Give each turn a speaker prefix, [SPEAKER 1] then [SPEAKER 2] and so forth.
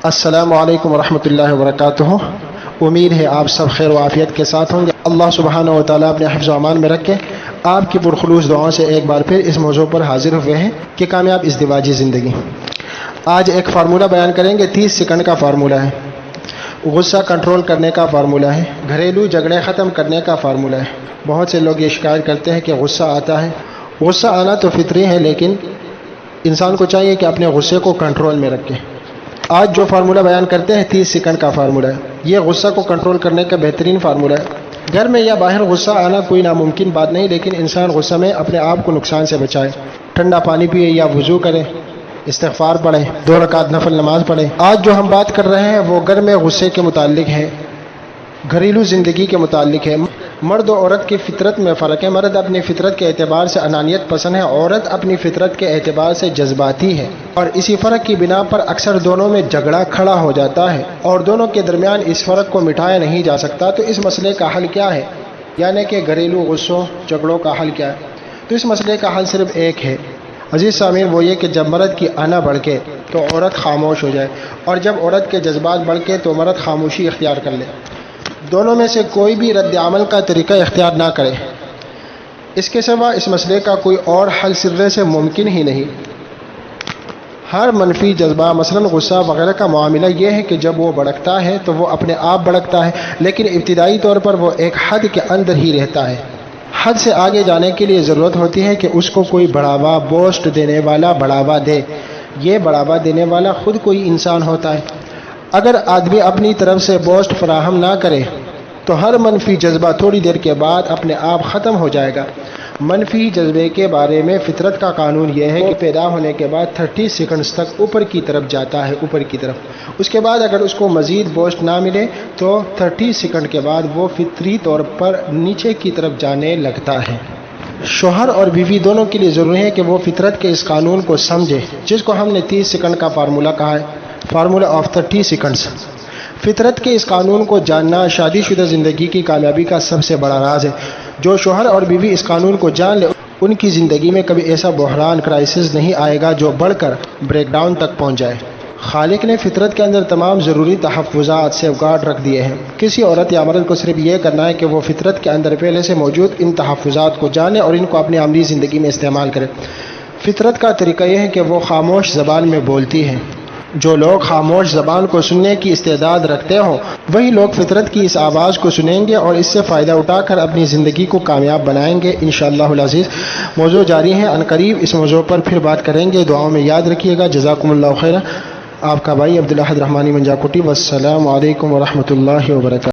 [SPEAKER 1] السلام علیکم ورحمۃ اللہ وبرکاتہ۔ امید ہے آپ سب خیر و عافیت کے ساتھ ہوں گے۔ اللہ سبحانہ و تعالیٰ اپنے حفظ و امان میں رکھے۔ آپ کی پرخلوص دعاؤں سے ایک بار پھر اس موضوع پر حاضر ہوئے ہیں کہ کامیاب ازدواجی زندگی۔ آج ایک فارمولہ بیان کریں گے، 30 سیکنڈ کا فارمولہ ہے، غصہ کنٹرول کرنے کا فارمولہ ہے، گھریلو جھگڑے ختم کرنے کا فارمولہ ہے۔ بہت سے لوگ یہ شکایت کرتے ہیں کہ غصہ آتا ہے۔ غصہ آنا تو فطری ہے، لیکن انسان کو چاہیے کہ اپنے غصے کو کنٹرول میں رکھے۔ آج جو فارمولہ بیان کرتے ہیں 30 سیکنڈ کا فارمولہ ہے، یہ غصہ کو کنٹرول کرنے کا بہترین فارمولہ ہے۔ گھر میں یا باہر غصہ آنا کوئی ناممکن بات نہیں، لیکن انسان غصہ میں اپنے آپ کو نقصان سے بچائے۔ ٹھنڈا پانی پیے یا وضو کرے، استغفار پڑھیں، 2 رکعت نفل نماز پڑھیں۔ آج جو ہم بات کر رہے ہیں وہ گھر میں غصے کے متعلق ہے، گھریلو زندگی کے متعلق ہے۔ مرد و عورت کی فطرت میں فرق ہے۔ مرد اپنی فطرت کے اعتبار سے انانیت پسند ہے، عورت اپنی فطرت کے اعتبار سے جذباتی ہے، اور اسی فرق کی بنا پر اکثر دونوں میں جھگڑا کھڑا ہو جاتا ہے اور دونوں کے درمیان اس فرق کو مٹایا نہیں جا سکتا۔ تو اس مسئلے کا حل کیا ہے؟ یعنی کہ گھریلو غصوں جھگڑوں کا حل کیا ہے؟ تو اس مسئلے کا حل صرف ایک ہے عزیز سامعین، وہ یہ کہ جب مرد کی انا بڑھے تو عورت خاموش ہو جائے، اور جب عورت کے جذبات بڑھے تو مرد خاموشی اختیار کر لے۔ دونوں میں سے کوئی بھی رد عمل کا طریقہ اختیار نہ کرے۔ اس کے سوا اس مسئلے کا کوئی اور حل سرے سے ممکن ہی نہیں۔ ہر منفی جذبہ مثلا غصہ وغیرہ کا معاملہ یہ ہے کہ جب وہ بھڑکتا ہے تو وہ اپنے آپ بھڑکتا ہے، لیکن ابتدائی طور پر وہ ایک حد کے اندر ہی رہتا ہے۔ حد سے آگے جانے کے لیے ضرورت ہوتی ہے کہ اس کو کوئی بڑھاوا، بوسٹ دینے والا بڑھاوا دے۔ یہ بڑھاوا دینے والا خود کوئی انسان ہوتا ہے۔ اگر آدمی اپنی طرف سے بوسٹ فراہم نہ کرے تو ہر منفی جذبہ تھوڑی دیر کے بعد اپنے آپ ختم ہو جائے گا۔ منفی جذبے کے بارے میں فطرت کا قانون یہ ہے کہ پیدا ہونے کے بعد 30 سیکنڈز تک اوپر کی طرف جاتا ہے، اوپر کی طرف۔ اس کے بعد اگر اس کو مزید بوسٹ نہ ملے تو 30 سیکنڈ کے بعد وہ فطری طور پر نیچے کی طرف جانے لگتا ہے۔ شوہر اور بیوی دونوں کے لیے ضروری ہے کہ وہ فطرت کے اس قانون کو سمجھے، جس کو ہم نے 30 سیکنڈ کا فارمولہ کہا ہے، فارمولہ آف 30 سیکنڈز۔ فطرت کے اس قانون کو جاننا شادی شدہ زندگی کی کامیابی کا سب سے بڑا راز ہے۔ جو شوہر اور بیوی اس قانون کو جان لے، ان کی زندگی میں کبھی ایسا بحران، کرائسس نہیں آئے گا جو بڑھ کر بریک ڈاؤن تک پہنچ جائے۔ خالق نے فطرت کے اندر تمام ضروری تحفظات، سیف گارڈ رکھ دیے ہیں۔ کسی عورت یا مرد کو صرف یہ کرنا ہے کہ وہ فطرت کے اندر پہلے سے موجود ان تحفظات کو جانے اور ان کو اپنی عملی زندگی میں استعمال کرے۔ فطرت کا طریقہ یہ ہے کہ وہ خاموش زبان میں بولتی ہے۔ جو لوگ خاموش زبان کو سننے کی استعداد رکھتے ہوں، وہی لوگ فطرت کی اس آواز کو سنیں گے اور اس سے فائدہ اٹھا کر اپنی زندگی کو کامیاب بنائیں گے انشاءاللہ العزیز۔ موضوع جاری ہے، عنقریب اس موضوع پر پھر بات کریں گے۔ دعاؤں میں یاد رکھیے گا۔ جزاکم اللہ خیرہ۔ آپ کا بھائی عبدالاحد رحمانی منجاکوٹی۔ والسلام علیکم ورحمۃ اللہ وبرکاتہ۔